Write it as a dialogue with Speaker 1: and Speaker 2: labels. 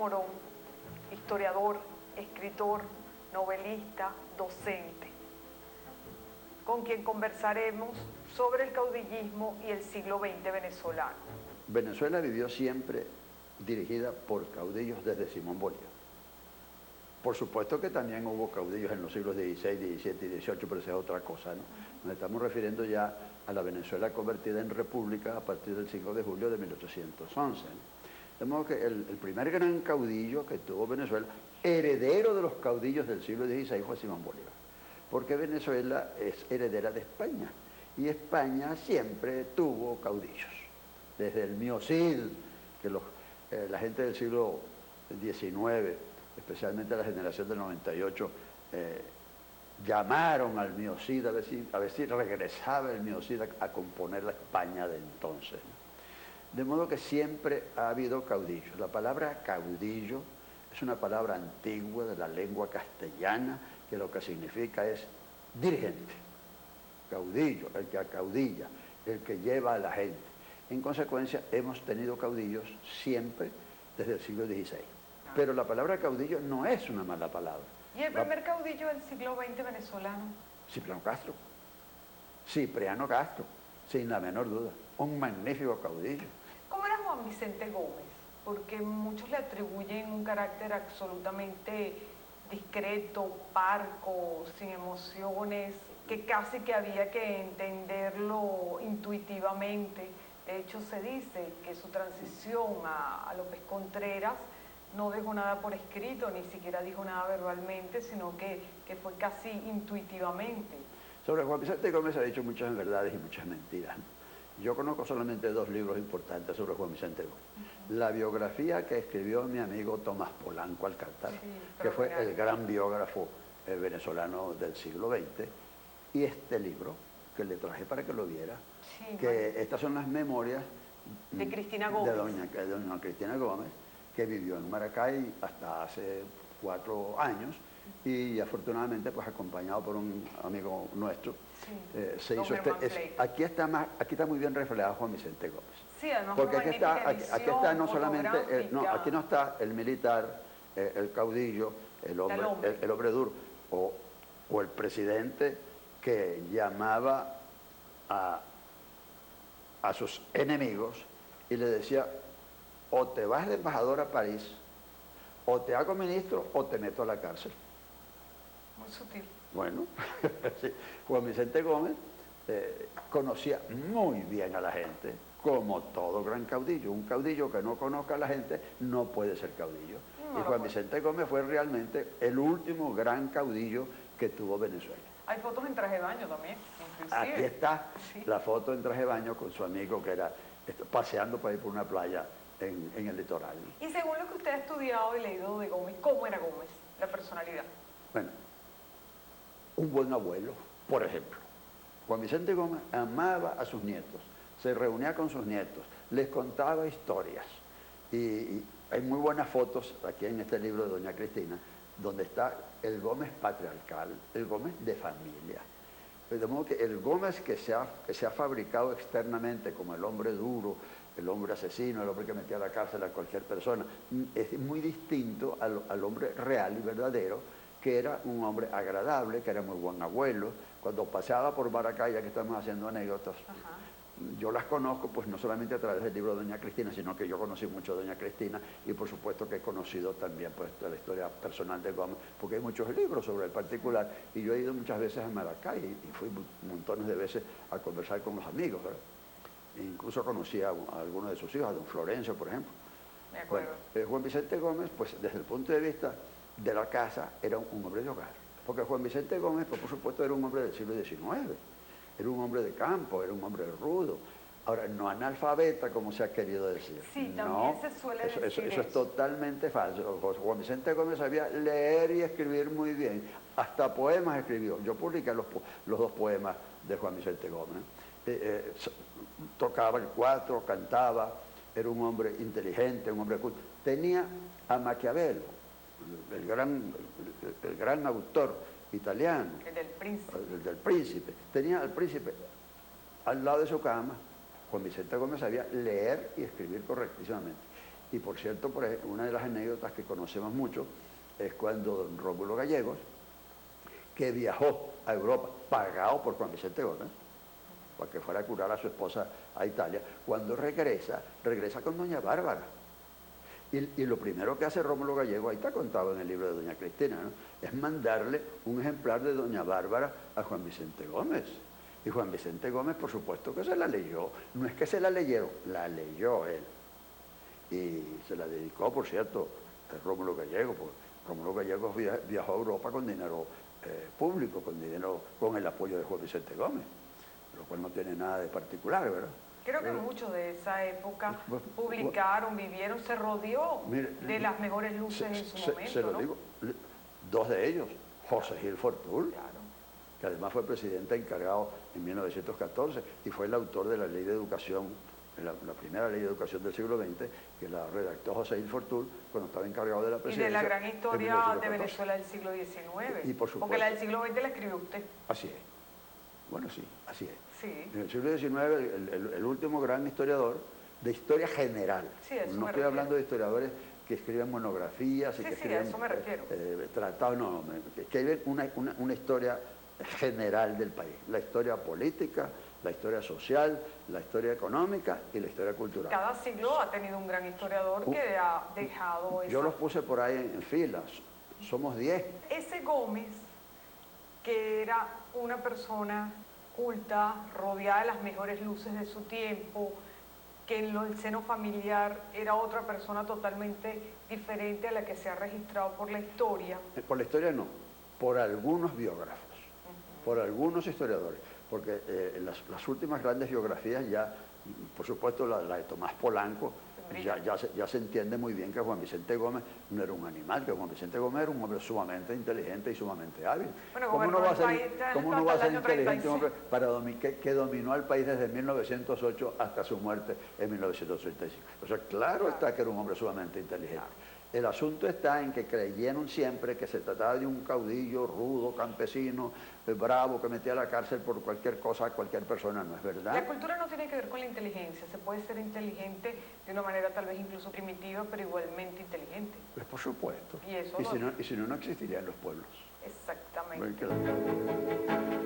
Speaker 1: Morón, historiador, escritor, novelista, docente, con quien conversaremos sobre el caudillismo y el siglo XX venezolano.
Speaker 2: Venezuela vivió siempre dirigida por caudillos desde Simón Bolívar. Por supuesto que también hubo caudillos en los siglos XVI, XVII y XVIII, pero esa es otra cosa, ¿no? Nos estamos refiriendo ya a la Venezuela convertida en república a partir del 5 de julio de 1811, ¿no? De modo que el primer gran caudillo que tuvo Venezuela, heredero de los caudillos del siglo XVI, fue Simón Bolívar. Porque Venezuela es heredera de España. Y España siempre tuvo caudillos. Desde el Mío Cid, que la gente del siglo XIX, especialmente la generación del 98, llamaron al Mío Cid a ver si regresaba el Mío Cid a componer la España de entonces, ¿no? De modo que siempre ha habido caudillos. La palabra caudillo es una palabra antigua de la lengua castellana que lo que significa es dirigente. Caudillo, el que acaudilla, el que lleva a la gente. En consecuencia, hemos tenido caudillos siempre desde el siglo XVI. Pero la palabra caudillo no es una mala palabra.
Speaker 1: ¿Y el primer caudillo del siglo XX venezolano?
Speaker 2: Cipriano Castro. Cipriano Castro, sin la menor duda. Un magnífico caudillo.
Speaker 1: ¿Cómo era Juan Vicente Gómez? Porque muchos le atribuyen un carácter absolutamente discreto, parco, sin emociones, que casi que había que entenderlo intuitivamente. De hecho, se dice que su transición a López Contreras no dejó nada por escrito, ni siquiera dijo nada verbalmente, sino que fue casi intuitivamente.
Speaker 2: Sobre Juan Vicente Gómez se ha dicho muchas verdades y muchas mentiras. Yo conozco solamente dos libros importantes sobre Juan Vicente Gómez. La biografía que escribió mi amigo Tomás Polanco Alcántara, que fue el gran biógrafo venezolano del siglo XX, y este libro, que le traje para que lo viera, que estas son las memorias
Speaker 1: de Cristina Gómez.
Speaker 2: De doña Cristina Gómez, que vivió en Maracay hasta hace 4 años, y afortunadamente pues acompañado por un amigo nuestro, se hizo aquí está muy bien reflejado Juan Vicente Gómez.
Speaker 1: Sí, además
Speaker 2: porque aquí está no solamente aquí no está el militar, el caudillo, el hombre duro, o el presidente que llamaba a sus enemigos y le decía: o te vas de embajador a París, o te hago ministro, o te meto a la cárcel.
Speaker 1: Muy sutil.
Speaker 2: Bueno, sí. Juan Vicente Gómez conocía muy bien a la gente, como todo gran caudillo. Un caudillo que no conozca a la gente no puede ser caudillo. Y Juan Vicente Gómez fue realmente el último gran caudillo que tuvo Venezuela.
Speaker 1: Hay fotos en traje de baño también, inclusive.
Speaker 2: Aquí está la foto en traje de baño con su amigo que era paseando por ahí por una playa en el litoral.
Speaker 1: Y según lo que usted ha estudiado y leído de Gómez, ¿cómo era Gómez, la personalidad?
Speaker 2: Bueno, un buen abuelo, por ejemplo. Juan Vicente Gómez amaba a sus nietos, se reunía con sus nietos, les contaba historias. Y hay muy buenas fotos aquí en este libro de doña Cristina, donde está el Gómez patriarcal, el Gómez de familia. De modo que el Gómez que se ha fabricado externamente como el hombre duro, el hombre asesino, el hombre que metía a la cárcel a cualquier persona, es muy distinto al hombre real y verdadero, que era un hombre agradable, que era muy buen abuelo. Cuando paseaba por Maracay, ya que estamos haciendo anécdotas, yo las conozco pues no solamente a través del libro de doña Cristina, sino que yo conocí mucho a doña Cristina, y por supuesto que he conocido también pues la historia personal de Gómez, porque hay muchos libros sobre el particular, y yo he ido muchas veces a Maracay y fui montones de veces a conversar con los amigos, ¿verdad? E incluso conocí a algunos de sus hijos, a don Florencio, por ejemplo.
Speaker 1: De acuerdo.
Speaker 2: Bueno, Juan Vicente Gómez, pues desde el punto de vista de la casa, era un hombre de hogar, porque Juan Vicente Gómez, pues, por supuesto, era un hombre del siglo XIX, era un hombre de campo, era un hombre rudo. Ahora, no analfabeta, como se ha querido decir.
Speaker 1: Sí, también se suele decir
Speaker 2: eso es totalmente falso. Juan Vicente Gómez sabía leer y escribir muy bien. Hasta poemas escribió. Yo publiqué los 2 poemas de Juan Vicente Gómez. Tocaba el cuatro, cantaba, era un hombre inteligente, un hombre culto. Tenía a Maquiavelo, el gran autor italiano.
Speaker 1: El del Príncipe.
Speaker 2: El del Príncipe. Tenía al Príncipe al lado de su cama. Juan Vicente Gómez sabía leer y escribir correctísimamente. Y por cierto, una de las anécdotas que conocemos mucho es cuando don Rómulo Gallegos, que viajó a Europa, pagado por Juan Vicente Gómez, para que fuera a curar a su esposa a Italia, cuando regresa con doña Bárbara. Y lo primero que hace Rómulo Gallego, ahí está contado en el libro de doña Cristina, ¿no?, es mandarle un ejemplar de doña Bárbara a Juan Vicente Gómez. Y Juan Vicente Gómez, por supuesto que se la leyó. No es que se la leyeron, la leyó él. Y se la dedicó, por cierto, a Rómulo Gallego, porque Rómulo Gallego viajó a Europa con dinero público, con el apoyo de Juan Vicente Gómez, lo cual no tiene nada de particular, ¿verdad?
Speaker 1: Creo que muchos de esa época publicaron, vivieron, se rodeó de las mejores luces en su momento.
Speaker 2: Se lo digo, dos de ellos, José Gil Fortul,
Speaker 1: claro,
Speaker 2: que además fue presidente encargado en 1914 y fue el autor de la ley de educación, la primera ley de educación del siglo XX, que la redactó José Gil Fortul cuando estaba encargado de la presidencia.
Speaker 1: Y de la gran historia de Venezuela del siglo XIX.
Speaker 2: Y por supuesto,
Speaker 1: porque la del siglo XX la escribió usted.
Speaker 2: Así es. Bueno, sí, así es.
Speaker 1: Sí.
Speaker 2: En el siglo XIX, el último gran historiador de historia general.
Speaker 1: Sí, a eso
Speaker 2: no
Speaker 1: me
Speaker 2: estoy
Speaker 1: refiero.
Speaker 2: hablando de historiadores que escriben monografías y que escriben
Speaker 1: a eso me refiero.
Speaker 2: tratados, no, que escriben una historia general del país. La historia política, la historia social, la historia económica y la historia cultural.
Speaker 1: Cada siglo ha tenido un gran historiador que ha dejado
Speaker 2: Yo los puse por ahí en filas. Somos 10.
Speaker 1: Ese Gómez, que era una persona culta, rodeada de las mejores luces de su tiempo, que en el seno familiar era otra persona totalmente diferente a la que se ha registrado por la historia.
Speaker 2: Por la historia no, por algunos biógrafos, por algunos historiadores, porque las últimas grandes biografías ya, por supuesto la de Tomás Polanco, ya se entiende muy bien que Juan Vicente Gómez no era un animal, que Juan Vicente Gómez era un hombre sumamente inteligente y sumamente hábil.
Speaker 1: Bueno,
Speaker 2: ¿Cómo no va a ser inteligente un hombre que dominó al país desde 1908 hasta su muerte en 1935? O sea, claro está que era un hombre sumamente inteligente. Claro. El asunto está en que creyeron siempre que se trataba de un caudillo rudo, campesino, bravo, que metía a la cárcel por cualquier cosa a cualquier persona. No es verdad.
Speaker 1: La cultura no tiene que ver con la inteligencia. Se puede ser inteligente de una manera tal vez incluso primitiva, pero igualmente inteligente.
Speaker 2: Pues por supuesto.
Speaker 1: Y, eso
Speaker 2: y si no existirían los pueblos.
Speaker 1: Exactamente.
Speaker 2: Muy claro.